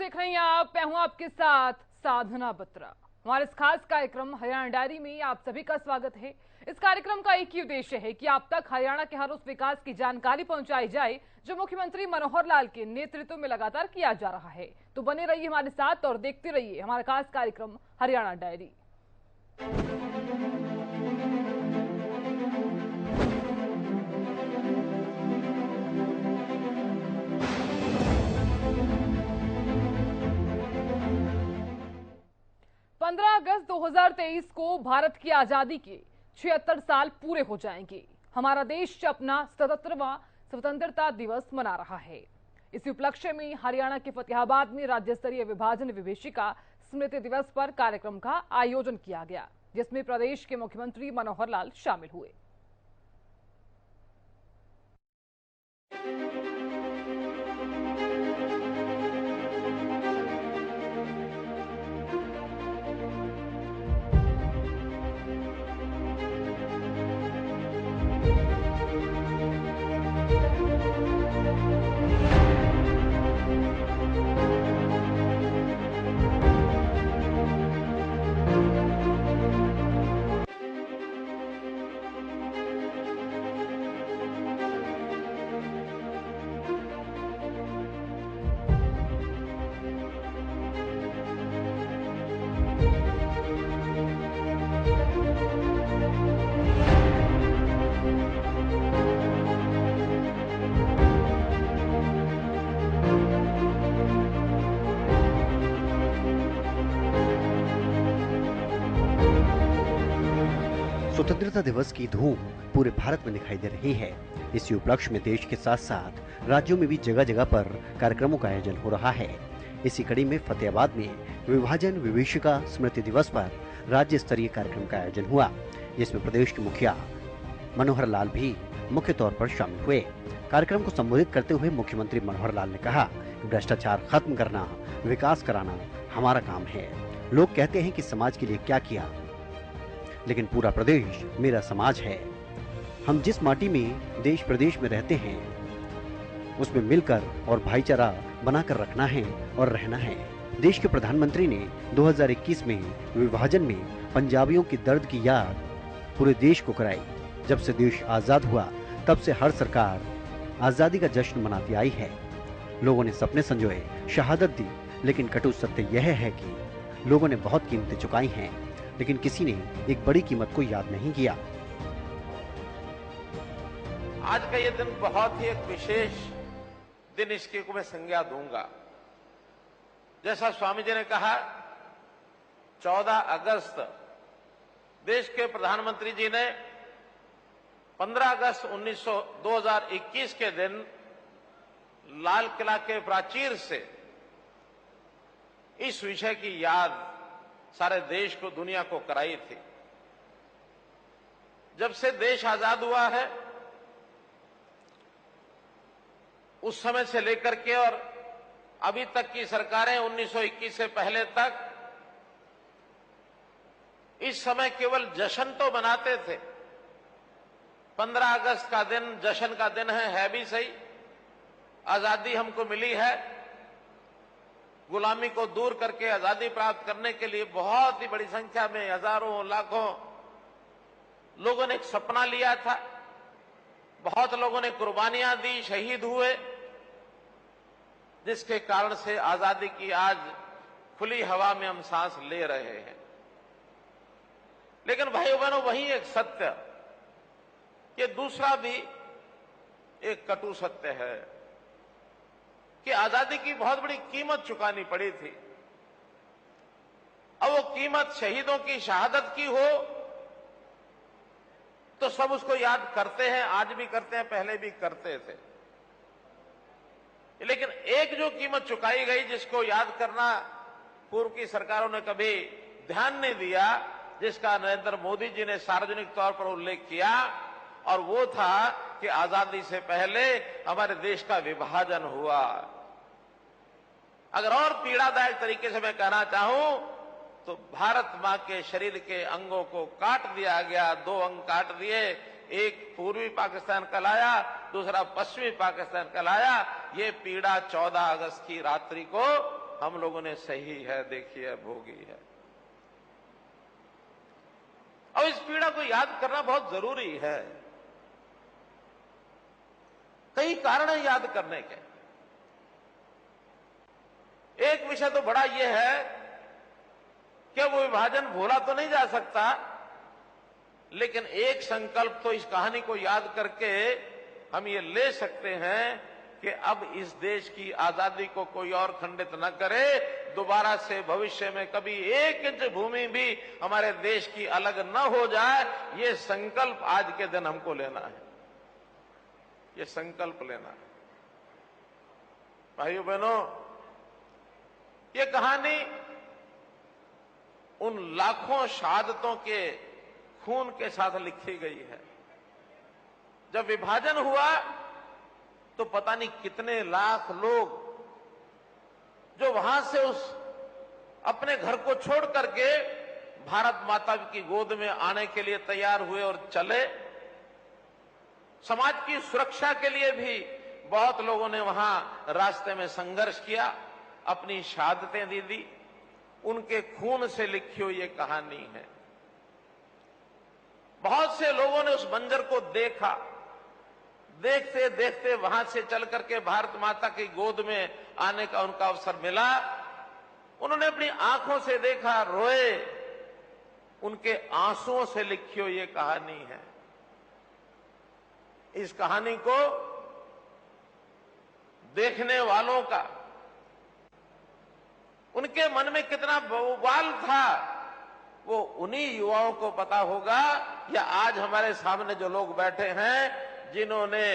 देख रही हैं आप। मैं हूं आपके साथ साधना बत्रा। हमारे इस खास कार्यक्रम हरियाणा डायरी में आप सभी का स्वागत है। इस कार्यक्रम का एक ही उद्देश्य है कि आप तक हरियाणा के हर उस विकास की जानकारी पहुंचाई जाए जो मुख्यमंत्री मनोहर लाल के नेतृत्व में लगातार किया जा रहा है। तो बने रहिए हमारे साथ और देखते रहिए हमारा खास कार्यक्रम हरियाणा डायरी। 15 अगस्त 2023 को भारत की आजादी के 76 साल पूरे हो जाएंगे। हमारा देश अपना 77वां स्वतंत्रता दिवस मना रहा है। इसी उपलक्ष्य में हरियाणा के फतेहाबाद में राज्य स्तरीय विभाजन विभीषिका स्मृति दिवस पर कार्यक्रम का आयोजन किया गया, जिसमें प्रदेश के मुख्यमंत्री मनोहर लाल शामिल हुए। स्वतंत्रता दिवस की धूम पूरे भारत में दिखाई दे रही है। इसी उपलक्ष्य में देश के साथ साथ राज्यों में भी जगह जगह पर कार्यक्रमों का आयोजन हो रहा है। इसी कड़ी में फतेहाबाद में विभाजन विभीषिका स्मृति दिवस पर राज्य स्तरीय कार्यक्रम का आयोजन हुआ, जिसमें प्रदेश के मुखिया मनोहर लाल भी मुख्य तौर पर शामिल हुए। कार्यक्रम को संबोधित करते हुए मुख्यमंत्री मनोहर लाल ने कहा कि भ्रष्टाचार खत्म करना, विकास कराना हमारा काम है। लोग कहते हैं कि समाज के लिए क्या किया, लेकिन पूरा प्रदेश मेरा समाज है। हम जिस माटी में देश प्रदेश में रहते हैं उसमें मिलकर और भाईचारा बनाकर रखना है और रहना है। देश के प्रधानमंत्री ने 2021 में विभाजन में पंजाबियों की दर्द की याद पूरे देश को कराई। जब से देश आजाद हुआ तब से हर सरकार आजादी का जश्न मनाती आई है। लोगों ने सपने संजोए, शहादत दी, लेकिन कटु सत्य यह है कि लोगों ने बहुत कीमतें चुकाई हैं, लेकिन किसी ने एक बड़ी कीमत को याद नहीं किया। आज का ये दिन बहुत ही एक विशेष दिन, इसकी को मैं संज्ञा दूंगा। जैसा स्वामी जी ने कहा, 14 अगस्त देश के प्रधानमंत्री जी ने 15 अगस्त 2021 के दिन लाल किला के प्राचीर से इस विषय की याद सारे देश को, दुनिया को कराई थी। जब से देश आजाद हुआ है उस समय से लेकर के और अभी तक की सरकारें 1921 से पहले तक इस समय केवल जश्न तो मनाते थे। 15 अगस्त का दिन जश्न का दिन है भी सही। आजादी हमको मिली है, गुलामी को दूर करके आजादी प्राप्त करने के लिए बहुत ही बड़ी संख्या में हजारों लाखों लोगों ने एक सपना लिया था। बहुत लोगों ने कुर्बानियां दी, शहीद हुए, जिसके कारण से आजादी की आज खुली हवा में हम सांस ले रहे हैं। लेकिन भाइयों बहनों, वही एक सत्य, ये दूसरा भी एक कटु सत्य है कि आजादी की बहुत बड़ी कीमत चुकानी पड़ी थी। अब वो कीमत शहीदों की शहादत की हो तो सब उसको याद करते हैं, आज भी करते हैं, पहले भी करते थे। लेकिन एक जो कीमत चुकाई गई जिसको याद करना पूर्व की सरकारों ने कभी ध्यान नहीं दिया, जिसका नरेंद्र मोदी जी ने सार्वजनिक तौर पर उल्लेख किया, और वो था कि आजादी से पहले हमारे देश का विभाजन हुआ। अगर और पीड़ादायक तरीके से मैं कहना चाहूं तो भारत मां के शरीर के अंगों को काट दिया गया। 2 अंग काट दिए, एक पूर्वी पाकिस्तान कहलाया, दूसरा पश्चिमी पाकिस्तान कहलाया। ये पीड़ा 14 अगस्त की रात्रि को हम लोगों ने सही है, देखी है, भोगी है। और इस पीड़ा को याद करना बहुत जरूरी है। कई कारण है याद करने के। एक विषय तो बड़ा यह है कि वो विभाजन भूला तो नहीं जा सकता, लेकिन एक संकल्प तो इस कहानी को याद करके हम ये ले सकते हैं कि अब इस देश की आजादी को कोई और खंडित न करे। दोबारा से भविष्य में कभी 1 इंच भूमि भी हमारे देश की अलग न हो जाए, ये संकल्प आज के दिन हमको लेना है। ये संकल्प लेना है। भाइयों बहनों, ये कहानी उन लाखों शहादतों के खून के साथ लिखी गई है। जब विभाजन हुआ तो पता नहीं कितने लाख लोग जो वहां से उस अपने घर को छोड़ करके भारत माता की गोद में आने के लिए तैयार हुए और चले। समाज की सुरक्षा के लिए भी बहुत लोगों ने वहां रास्ते में संघर्ष किया, अपनी शहादतें दे दी। उनके खून से लिखी हुई ये कहानी है। बहुत से लोगों ने उस मंजर को देखा, देखते देखते वहां से चल करके भारत माता की गोद में आने का उनका अवसर मिला। उन्होंने अपनी आंखों से देखा, रोए। उनके आंसुओं से लिखी हुई ये कहानी है। इस कहानी को देखने वालों का उनके मन में कितना उबाल था, वो उन्हीं युवाओं को पता होगा, या आज हमारे सामने जो लोग बैठे हैं जिन्होंने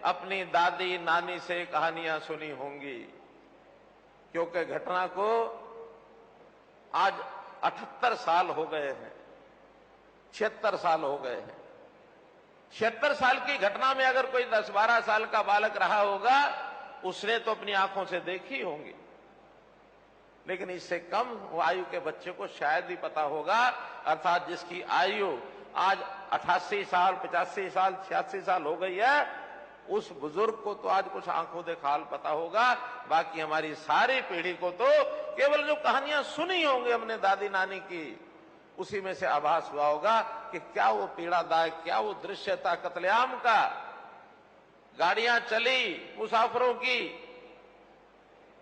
अपनी दादी नानी से कहानियां सुनी होंगी। क्योंकि घटना को आज 78 साल हो गए हैं, 76 साल हो गए हैं। 76 साल की घटना में अगर कोई 10-12 साल का बालक रहा होगा, उसने तो अपनी आंखों से देखी होंगी, लेकिन इससे कम आयु के बच्चे को शायद ही पता होगा। अर्थात जिसकी आयु आज 88 साल, 85 साल, 86 साल हो गई है, उस बुजुर्ग को तो आज कुछ आंखों देखा हाल पता होगा। बाकी हमारी सारी पीढ़ी को तो केवल जो कहानियां सुनी होंगी हमने दादी नानी की, उसी में से आभास हुआ होगा कि क्या वो पीड़ादायक, क्या वो दृश्य था कत्लेआम का। गाड़ियां चली मुसाफिरों की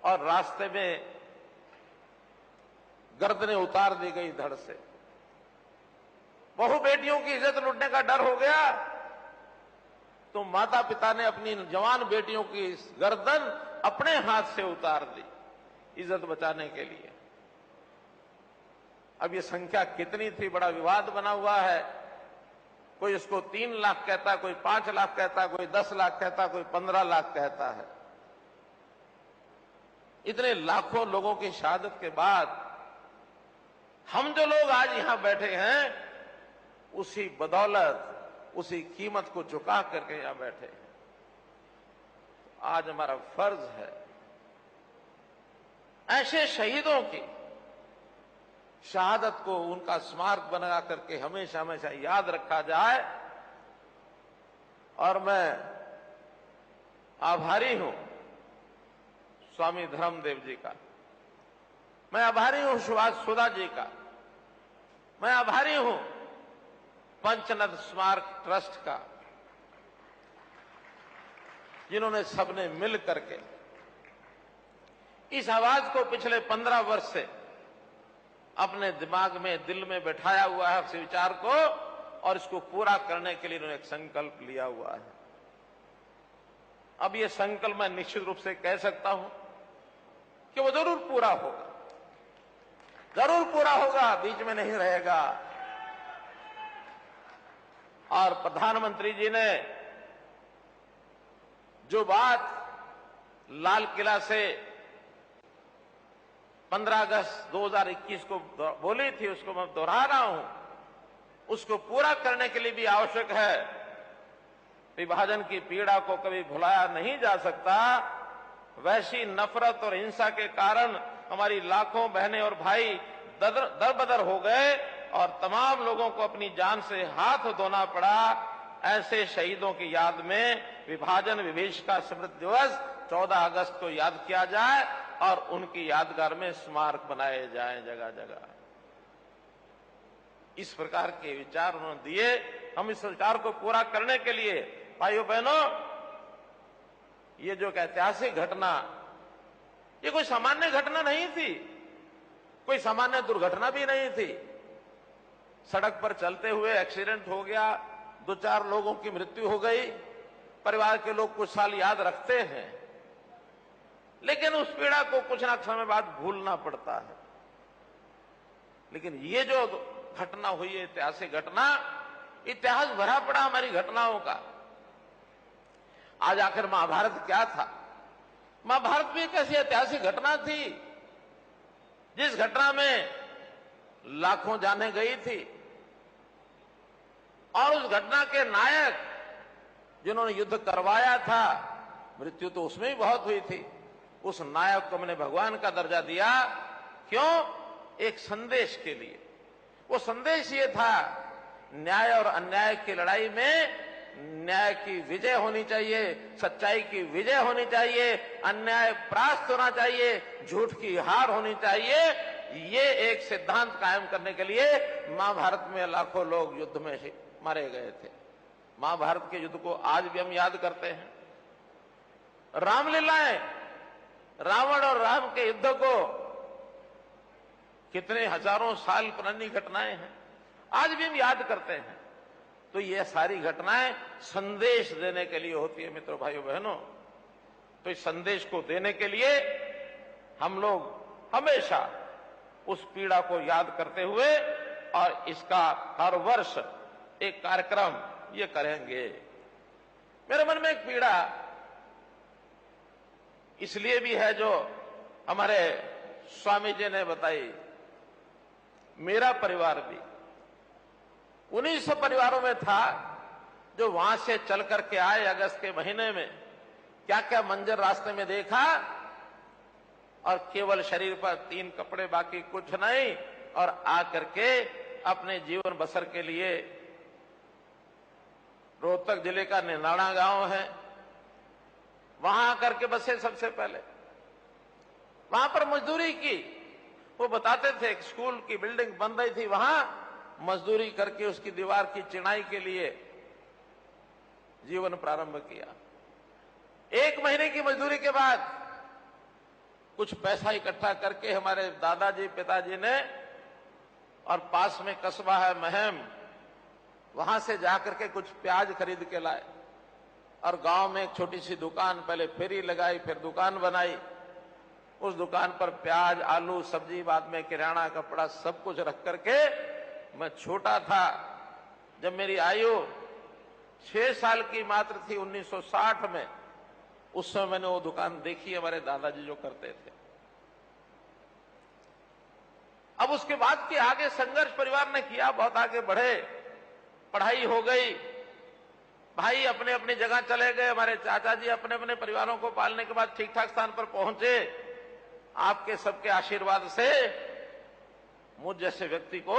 और रास्ते में गर्दनें उतार दी गई धड़ से। बहु बेटियों की इज्जत लुटने का डर हो गया तो माता पिता ने अपनी जवान बेटियों की गर्दन अपने हाथ से उतार दी इज्जत बचाने के लिए। अब ये संख्या कितनी थी, बड़ा विवाद बना हुआ है। कोई इसको 3 लाख कहता, कोई 5 लाख कहता, कोई 10 लाख कहता, कोई 15 लाख कहता है। इतने लाखों लोगों की शहादत के बाद हम जो लोग आज यहां बैठे हैं, उसी बदौलत, उसी कीमत को चुका करके यहां बैठे हैं। आज हमारा फर्ज है ऐसे शहीदों की शहादत को, उनका स्मारक बना करके हमेशा हमेशा याद रखा जाए। और मैं आभारी हूं स्वामी धर्मदेव जी का, मैं आभारी हूं सुभाष सुधा जी का, मैं आभारी हूं पंचनद स्मारक ट्रस्ट का, जिन्होंने सबने मिल करके इस आवाज को पिछले 15 वर्ष से अपने दिमाग में, दिल में बैठाया हुआ है, इस विचार को, और इसको पूरा करने के लिए उन्होंने एक संकल्प लिया हुआ है। अब ये संकल्प मैं निश्चित रूप से कह सकता हूं कि वो जरूर पूरा होगा, जरूर पूरा होगा, बीच में नहीं रहेगा। और प्रधानमंत्री जी ने जो बात लाल किला से 15 अगस्त 2021 को बोली थी, उसको मैं दोहरा रहा हूं। उसको पूरा करने के लिए भी आवश्यक है, विभाजन की पीड़ा को कभी भुलाया नहीं जा सकता। वैसी नफरत और हिंसा के कारण हमारी लाखों बहनें और भाई दरबदर हो गए और तमाम लोगों को अपनी जान से हाथ धोना पड़ा। ऐसे शहीदों की याद में विभाजन विभीषिका स्मृति दिवस 14 अगस्त को याद किया जाए। और उनकी यादगार में स्मारक बनाए जाएं जगह जगह। इस प्रकार के विचार उन्होंने दिए। हम इस विचार को पूरा करने के लिए भाइयों बहनों, ये जो एक ऐतिहासिक घटना, ये कोई सामान्य घटना नहीं थी, कोई सामान्य दुर्घटना भी नहीं थी। सड़क पर चलते हुए एक्सीडेंट हो गया, 2-4 लोगों की मृत्यु हो गई, परिवार के लोग कुछ साल याद रखते हैं, लेकिन उस पीड़ा को कुछ ना समय बाद भूलना पड़ता है। लेकिन ये जो घटना हुई है, ऐतिहासिक घटना, इतिहास भरा पड़ा हमारी घटनाओं का। आज आखिर महाभारत क्या था? महाभारत भी एक ऐसी ऐतिहासिक घटना थी जिस घटना में लाखों जानें गई थी, और उस घटना के नायक जिन्होंने युद्ध करवाया था, मृत्यु तो उसमें भी बहुत हुई थी, उस नायक को हमने भगवान का दर्जा दिया। क्यों? एक संदेश के लिए। वो संदेश ये था, न्याय और अन्याय की लड़ाई में न्याय की विजय होनी चाहिए, सच्चाई की विजय होनी चाहिए, अन्याय परास्त होना चाहिए, झूठ की हार होनी चाहिए। ये एक सिद्धांत कायम करने के लिए महाभारत में लाखों लोग युद्ध में मारे गए थे। महाभारत के युद्ध को आज भी हम याद करते हैं। रामलीलाएं, रावण और राम के युद्ध को कितने हजारों साल पुरानी घटनाएं हैं, आज भी हम याद करते हैं। तो ये सारी घटनाएं संदेश देने के लिए होती है मित्रों, भाइयों बहनों। तो इस संदेश को देने के लिए हम लोग हमेशा उस पीड़ा को याद करते हुए और इसका हर वर्ष एक कार्यक्रम ये करेंगे। मेरे मन में एक पीड़ा इसलिए भी है जो हमारे स्वामी जी ने बताई। मेरा परिवार भी 1900 परिवारों में था जो वहां से चल करके आए। अगस्त के महीने में क्या क्या मंजर रास्ते में देखा, और केवल शरीर पर 3 कपड़े, बाकी कुछ नहीं, और आकर के अपने जीवन बसर के लिए, रोहतक जिले का निनाड़ा गांव है, वहां आकर के बसे सबसे पहले। वहां पर मजदूरी की। वो बताते थे एक स्कूल की बिल्डिंग बन रही थी, वहां मजदूरी करके उसकी दीवार की चिनाई के लिए जीवन प्रारंभ किया। 1 महीने की मजदूरी के बाद कुछ पैसा इकट्ठा करके हमारे दादाजी, पिताजी ने, और पास में कस्बा है महम, वहां से जाकर के कुछ प्याज खरीद के लाए, और गांव में एक छोटी सी दुकान, पहले फेरी लगाई, फिर दुकान बनाई। उस दुकान पर प्याज, आलू, सब्जी, बाद में किराना, कपड़ा, सब कुछ रख करके, मैं छोटा था जब मेरी आयु 6 साल की मात्र थी 1960 में, उस समय मैंने वो दुकान देखी, हमारे दादाजी जो करते थे। अब उसके बाद के आगे संघर्ष परिवार ने किया, बहुत आगे बढ़े, पढ़ाई हो गई, भाई अपने अपनी जगह चले गए, हमारे चाचा जी अपने अपने परिवारों को पालने के बाद ठीक ठाक स्थान पर पहुंचे। आपके सबके आशीर्वाद से मुझ जैसे व्यक्ति को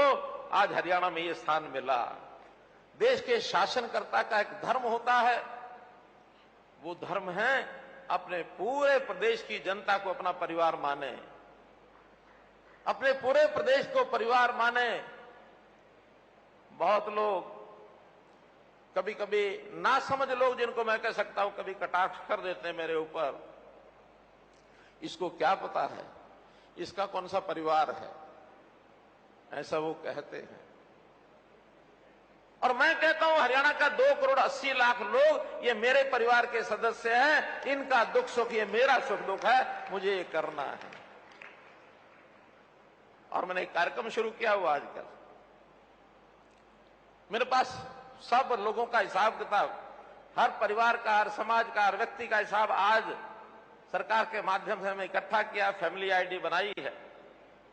आज हरियाणा में ये स्थान मिला। देश के शासनकर्ता का एक धर्म होता है, वो धर्म है अपने पूरे प्रदेश की जनता को अपना परिवार माने, अपने पूरे प्रदेश को परिवार माने। बहुत लोग, कभी कभी ना समझ लोग, जिनको मैं कह सकता हूं, कभी कटाक्ष कर देते हैं मेरे ऊपर, इसको क्या पता है, इसका कौन सा परिवार है, ऐसा वो कहते हैं। और मैं कहता हूं हरियाणा का 2 करोड़ 80 लाख लोग ये मेरे परिवार के सदस्य हैं, इनका दुख सुख ये मेरा सुख दुख है, मुझे ये करना है। और मैंने एक कार्यक्रम शुरू किया हुआ आजकल, मेरे पास सब लोगों का हिसाब किताब, हर परिवार का, हर समाज का, हर व्यक्ति का हिसाब आज सरकार के माध्यम से हमें इकट्ठा किया, फैमिली आईडी बनाई है।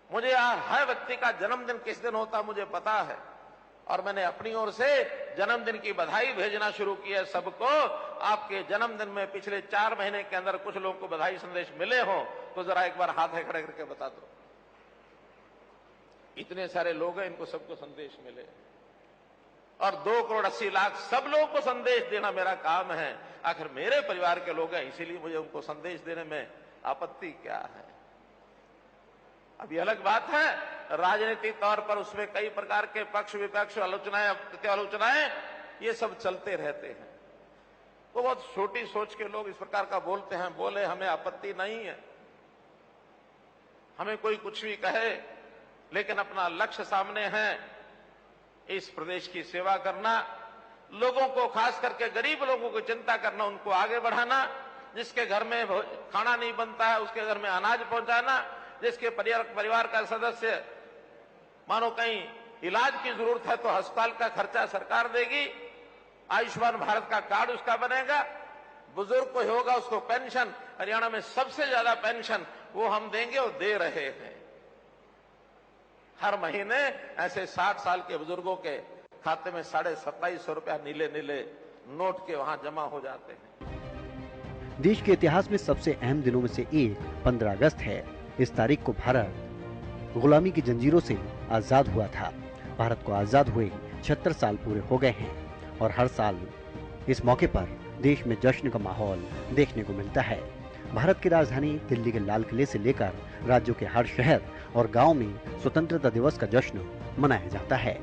मुझे हर व्यक्ति का जन्मदिन किस दिन होता मुझे पता है, और मैंने अपनी ओर से जन्मदिन की बधाई भेजना शुरू की है सबको। आपके जन्मदिन में पिछले 4 महीने के अंदर कुछ लोगों को बधाई संदेश मिले हो तो जरा एक बार हाथ खड़े करके बता दो। इतने सारे लोग हैं, इनको सबको संदेश मिले, और 2 करोड़ 80 लाख सब लोगों को संदेश देना मेरा काम है। आखिर मेरे परिवार के लोग हैं, इसीलिए मुझे उनको संदेश देने में आपत्ति क्या है। अब ये अलग बात है, राजनीतिक तौर पर उसमें कई प्रकार के पक्ष विपक्ष आलोचनाएं प्रत्यालोचनाएं ये सब चलते रहते हैं। तो बहुत छोटी सोच के लोग इस प्रकार का बोलते हैं, बोले, हमें आपत्ति नहीं है, हमें कोई कुछ भी कहे, लेकिन अपना लक्ष्य सामने है, इस प्रदेश की सेवा करना, लोगों को, खास करके गरीब लोगों को चिंता करना, उनको आगे बढ़ाना, जिसके घर में खाना नहीं बनता है उसके घर में अनाज पहुंचाना, जिसके परिवार का सदस्य मानो कहीं इलाज की जरूरत है तो अस्पताल का खर्चा सरकार देगी, आयुष्मान भारत का कार्ड उसका बनेगा, बुजुर्ग को होगा उसको पेंशन, हरियाणा में सबसे ज्यादा पेंशन वो हम देंगे और दे रहे हैं। हर महीने ऐसे 60 साल के बुजुर्गों के खाते में 2750 रुपया नीले नीले नोट के वहां जमा हो जाते हैं। देश के इतिहास में सबसे अहम दिनों में से एक 15 अगस्त है। इस तारीख को भारत गुलामी की जंजीरों से आजाद हुआ था। भारत को आजाद हुए 76 साल पूरे हो गए हैं और हर साल इस मौके पर देश में जश्न का माहौल देखने को मिलता है। भारत की राजधानी दिल्ली के लाल किले से लेकर राज्यों के हर शहर और गांव में स्वतंत्रता दिवस का जश्न मनाया जाता है।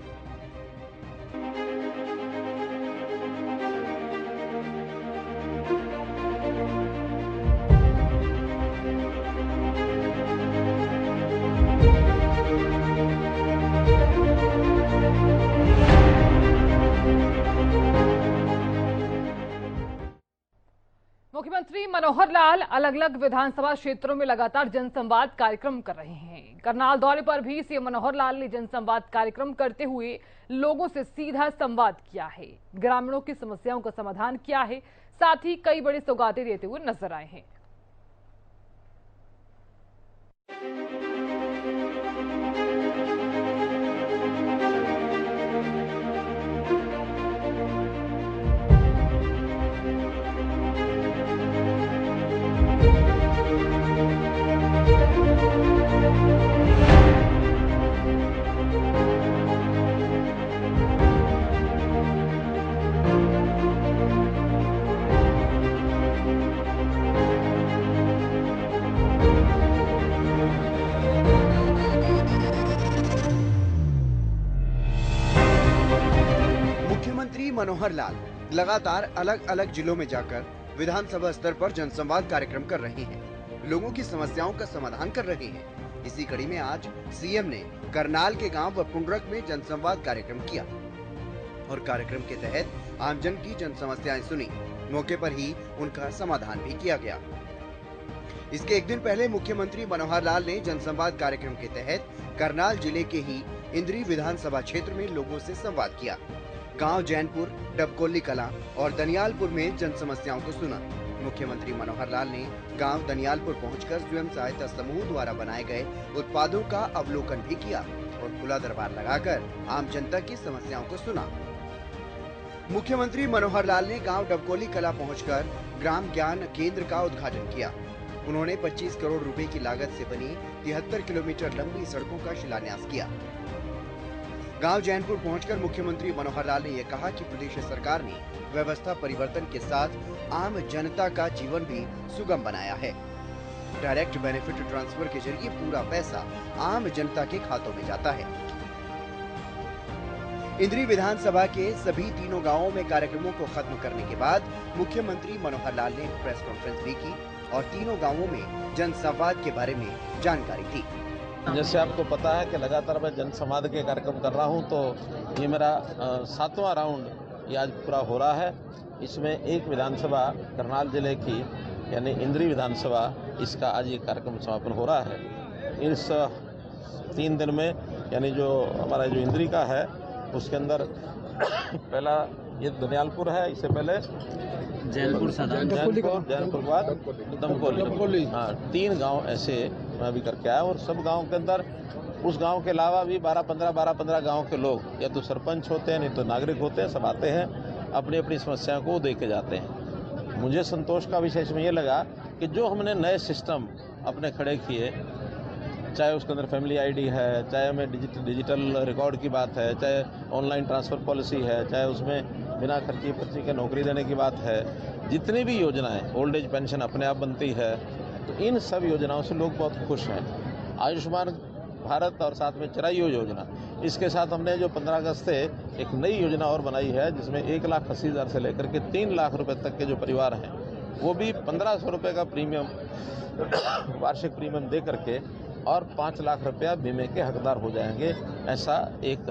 मुख्यमंत्री मनोहर लाल अलग अलग विधानसभा क्षेत्रों में लगातार जनसंवाद कार्यक्रम कर रहे हैं। करनाल दौरे पर भी सीएम मनोहर लाल ने जनसंवाद कार्यक्रम करते हुए लोगों से सीधा संवाद किया है, ग्रामीणों की समस्याओं का समाधान किया है, साथ ही कई बड़ी सौगातें देते हुए नजर आए हैं। मुख्यमंत्री मनोहर लाल लगातार अलग अलग जिलों में जाकर विधानसभा स्तर पर जनसंवाद कार्यक्रम कर रहे हैं, लोगों की समस्याओं का समाधान कर रहे हैं। इसी कड़ी में आज सीएम ने करनाल के गांव पुंडरक में जनसंवाद कार्यक्रम किया और कार्यक्रम के तहत आमजन की जन समस्याएं सुनी, मौके पर ही उनका समाधान भी किया गया। इसके एक दिन पहले मुख्यमंत्री मनोहर लाल ने जनसंवाद कार्यक्रम के तहत करनाल जिले के ही इंद्री विधानसभा क्षेत्र में लोगों से संवाद किया। गांव जैनपुर, डबकोली कला और दनियालपुर में जन समस्याओं को सुना। मुख्यमंत्री मनोहर लाल ने गांव दनियालपुर पहुंचकर स्वयं सहायता समूह द्वारा बनाए गए उत्पादों का अवलोकन भी किया और खुला दरबार लगाकर आम जनता की समस्याओं को सुना। मुख्यमंत्री मनोहर लाल ने गांव डबकोली कला पहुंचकर ग्राम ज्ञान केंद्र का उद्घाटन किया। उन्होंने 25 करोड़ रुपए की लागत से बनी 73 किलोमीटर लंबी सड़कों का शिलान्यास किया। गांव जैनपुर पहुंचकर मुख्यमंत्री मनोहर लाल ने यह कहा कि प्रदेश सरकार ने व्यवस्था परिवर्तन के साथ आम जनता का जीवन भी सुगम बनाया है। डायरेक्ट बेनिफिट ट्रांसफर के जरिए पूरा पैसा आम जनता के खातों में जाता है। इंद्री विधानसभा के सभी तीनों गांवों में कार्यक्रमों को खत्म करने के बाद मुख्यमंत्री मनोहर लाल ने प्रेस कॉन्फ्रेंस भी की और तीनों गांवों में जनसंवाद के बारे में जानकारी दी। जैसे आपको पता है कि लगातार मैं जनसंवाद के कार्यक्रम कर रहा हूं, तो ये मेरा 7वां राउंड ये आज पूरा हो रहा है। इसमें एक विधानसभा करनाल जिले की यानी इंद्री विधानसभा, इसका आज ये कार्यक्रम समापन हो रहा है। इस 3 दिन में यानी जो हमारा जो इंद्री का है उसके अंदर पहला ये दनियालपुर है, इससे पहले जैनपुर के बाद दमकोली, हाँ 3 गांव ऐसे मैं अभी करके आया। और सब गांव के अंदर उस गांव के अलावा भी 12-15 गांव के लोग या तो सरपंच होते हैं नहीं तो नागरिक होते हैं, सब आते हैं, अपनी अपनी समस्याओं को दे के जाते हैं। मुझे संतोष का विषय इसमें ये लगा कि जो हमने नए सिस्टम अपने खड़े किए, चाहे उसके अंदर फैमिली आईडी है, चाहे हमें डिजिटल रिकॉर्ड की बात है, चाहे ऑनलाइन ट्रांसफ़र पॉलिसी है, चाहे उसमें बिना खर्ची पर्ची के नौकरी देने की बात है, जितनी भी योजनाएं, ओल्ड एज पेंशन अपने आप बनती है, तो इन सब योजनाओं से लोग बहुत खुश हैं। आयुष्मान भारत और साथ में चिरायु योजना, इसके साथ हमने जो 15 अगस्त से एक नई योजना और बनाई है जिसमें 1,80,000 से लेकर के 3 लाख रुपए तक के जो परिवार हैं वो भी 1,500 रुपये का प्रीमियम वार्षिक प्रीमियम दे करके और 5 लाख रुपया बीमे के हकदार हो जाएंगे। ऐसा एक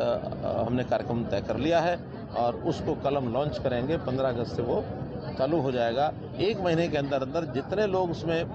हमने कार्यक्रम तय कर लिया है और उसको कल हम लॉन्च करेंगे। 15 अगस्त से वो चालू हो जाएगा। 1 महीने के अंदर अंदर जितने लोग उसमें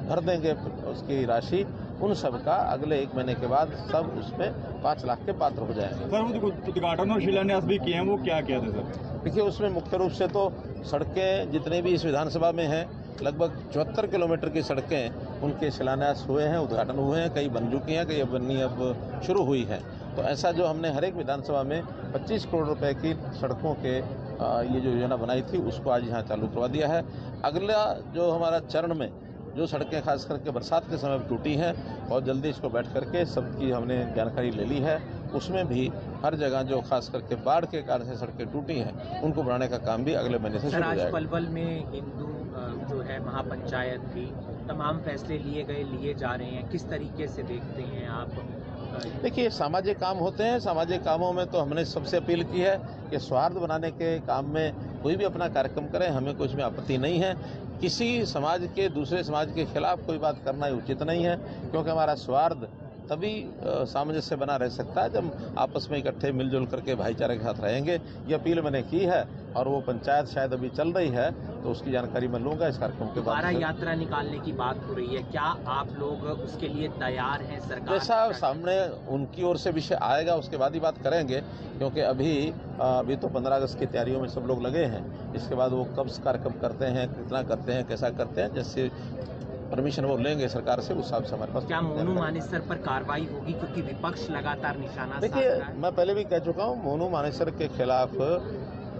भर देंगे उसकी राशि, उन सब का अगले 1 महीने के बाद सब उसमें 5 लाख के पात्र हो जाएंगे। सर, वो उद्घाटन और शिलान्यास भी किए हैं, वो क्या किया था सर? देखिए, उसमें मुख्य रूप से तो सड़कें जितने भी इस विधानसभा में हैं, लगभग 74 किलोमीटर की सड़कें उनके शिलान्यास हुए हैं, उद्घाटन हुए हैं। कई बन चुकी हैं, कई बननी अब शुरू हुई हैं। तो ऐसा जो हमने हर एक विधानसभा में 25 करोड़ रुपए की सड़कों के ये जो योजना बनाई थी उसको आज यहाँ चालू करवा दिया है। अगला जो हमारा चरण में जो सड़कें खास करके बरसात के समय टूटी हैं, बहुत जल्दी इसको बैठ करके सबकी हमने जानकारी ले ली है। उसमें भी हर जगह जो खास करके बाढ़ के कारण से सड़कें टूटी हैं उनको बनाने का काम भी अगले महीने से शुरू हो जाएगा। पलवल में हिंदू जो है महापंचायत भी तमाम फैसले लिए जा रहे हैं, किस तरीके से देखते हैं आप? देखिए, सामाजिक काम होते हैं। सामाजिक कामों में तो हमने सबसे अपील की है कि स्वार्थ बनाने के काम में कोई भी अपना कार्यक्रम करे, हमें कुछ में आपत्ति नहीं है। किसी समाज के दूसरे समाज के खिलाफ कोई बात करना उचित नहीं है, क्योंकि हमारा स्वार्थ तभी सामंजस्य बना रह सकता है जब आपस में इकट्ठे मिलजुल करके भाईचारे के साथ रहेंगे। ये अपील मैंने की है और वो पंचायत शायद अभी चल रही है तो उसकी जानकारी मैं लूंगा इस कार्यक्रम के बाद। दोबारा यात्रा निकालने की बात हो रही है, क्या आप लोग उसके लिए तैयार हैं? सरकार जैसा सामने उनकी ओर से विषय आएगा उसके बाद ही बात करेंगे, क्योंकि अभी तो 15 अगस्त की तैयारियों में सब लोग लगे हैं। इसके बाद वो कब कार्यक्रम करते हैं, कितना करते हैं, कैसा करते हैं, जैसे परमिशन वो लेंगे सरकार से, उस हिसाब से हमारे पास। क्या मोनू मानेसर पर कार्रवाई होगी, क्योंकि विपक्ष लगातार निशाना साध रहा देखिए, है? मैं पहले भी कह चुका हूँ, मोनू मानेसर के खिलाफ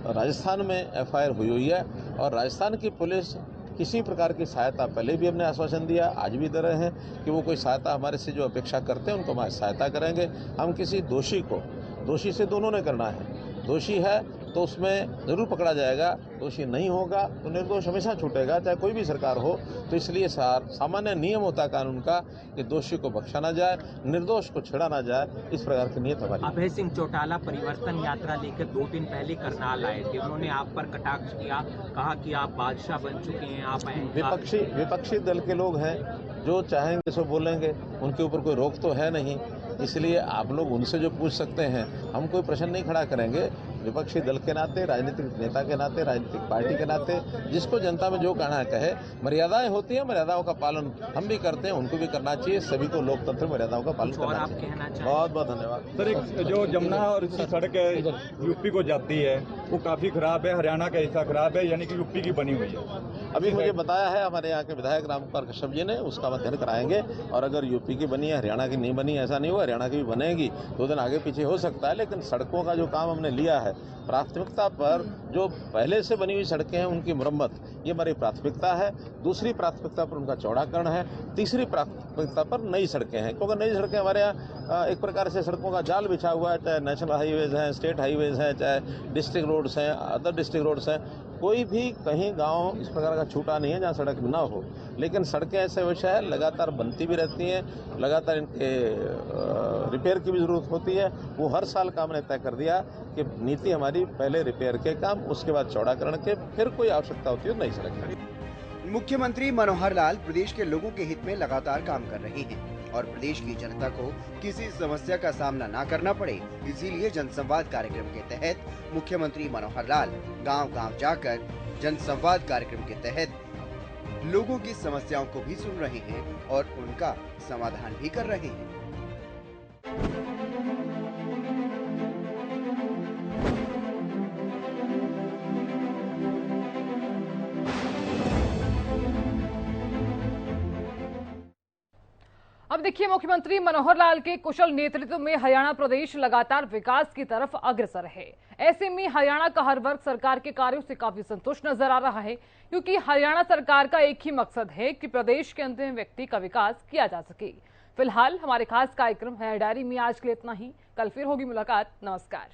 राजस्थान में एफआईआर हुई है और राजस्थान की पुलिस किसी प्रकार की सहायता, पहले भी हमने आश्वासन दिया, आज भी दे रहे हैं कि वो कोई सहायता हमारे से जो अपेक्षा करते हैं उनको हमारी सहायता करेंगे। हम किसी दोषी से दोनों ने करना है। दोषी है तो उसमें जरूर पकड़ा जाएगा, दोषी नहीं होगा तो निर्दोष हमेशा छूटेगा, चाहे कोई भी सरकार हो। तो इसलिए सामान्य नियम होता है कानून का कि दोषी को बख्शा ना जाए, निर्दोष को छेड़ा ना जाए, इस प्रकार की नीयत हमारी। अभय सिंह चौटाला परिवर्तन यात्रा लेकर 2 दिन पहले करनाल आए थे, उन्होंने आप पर कटाक्ष किया, कहा कि आप बादशाह बन चुके हैं, आप विपक्षी दल के लोग हैं, जो चाहेंगे सो बोलेंगे, उनके ऊपर कोई रोक तो है नहीं। इसलिए आप लोग उनसे जो पूछ सकते हैं, हम कोई प्रश्न नहीं खड़ा करेंगे। विपक्षी दल के नाते, राजनीतिक नेता के नाते, राजनीतिक पार्टी के नाते, जिसको जनता में जो कहना है कहे। मर्यादाएं होती हैं, मर्यादाओं का पालन हम भी करते हैं, उनको भी करना चाहिए। सभी को लोकतंत्र मर्यादाओं का पालन करना चाहिए। बहुत बहुत धन्यवाद। सर, एक जो जमुना और सड़क यूपी को जाती है वो काफी खराब है, हरियाणा का हिस्सा खराब है, यानी कि यूपी की बनी हुई है। अभी मुझे बताया है हमारे यहाँ के विधायक रामकुमार कश्यप जी ने, उसका अध्ययन कराएंगे और अगर यूपी की बनी है, हरियाणा की नहीं बनी, ऐसा नहीं हुआ, हरियाणा की भी बनेगी, 2 दिन आगे पीछे हो सकता है। लेकिन सड़कों का जो काम हमने लिया है, प्राथमिकता पर जो पहले से बनी हुई सड़कें हैं उनकी मरम्मत, ये हमारी प्राथमिकता है। दूसरी प्राथमिकता पर उनका चौड़ाकरण है। तीसरी प्राथमिकता पर नई सड़कें हैं, क्योंकि नई सड़कें हमारे यहाँ एक प्रकार से सड़कों का जाल बिछा हुआ है, चाहे नेशनल हाईवेज हैं, स्टेट हाईवेज हैं, चाहे डिस्ट्रिक्ट रोड्स हैं, अदर डिस्ट्रिक्ट रोड्स हैं। कोई भी कहीं गांव इस प्रकार का छूटा नहीं है जहां सड़क ना हो। लेकिन सड़कें ऐसे विषय है, लगातार बनती भी रहती हैं, लगातार इनके रिपेयर की भी जरूरत होती है। वो हर साल का हमने तय कर दिया कि नीति हमारी पहले रिपेयर के काम, उसके बाद चौड़ाकरण के, फिर कोई आवश्यकता होती है नई सड़क। मुख्यमंत्री मनोहर लाल प्रदेश के लोगों के हित में लगातार काम कर रहे हैं और प्रदेश की जनता को किसी समस्या का सामना न करना पड़े, इसीलिए जनसंवाद कार्यक्रम के तहत मुख्यमंत्री मनोहर लाल गांव-गांव जाकर जनसंवाद कार्यक्रम के तहत लोगों की समस्याओं को भी सुन रहे हैं और उनका समाधान भी कर रहे हैं। अब देखिए, मुख्यमंत्री मनोहर लाल के कुशल नेतृत्व में हरियाणा प्रदेश लगातार विकास की तरफ अग्रसर है। ऐसे में हरियाणा का हर वर्ग सरकार के कार्यों से काफी संतुष्ट नजर आ रहा है, क्योंकि हरियाणा सरकार का एक ही मकसद है कि प्रदेश के अंतिम व्यक्ति का विकास किया जा सके। फिलहाल हमारे खास कार्यक्रम हरियाणा डायरी में आज के लिए इतना ही। कल फिर होगी मुलाकात। नमस्कार।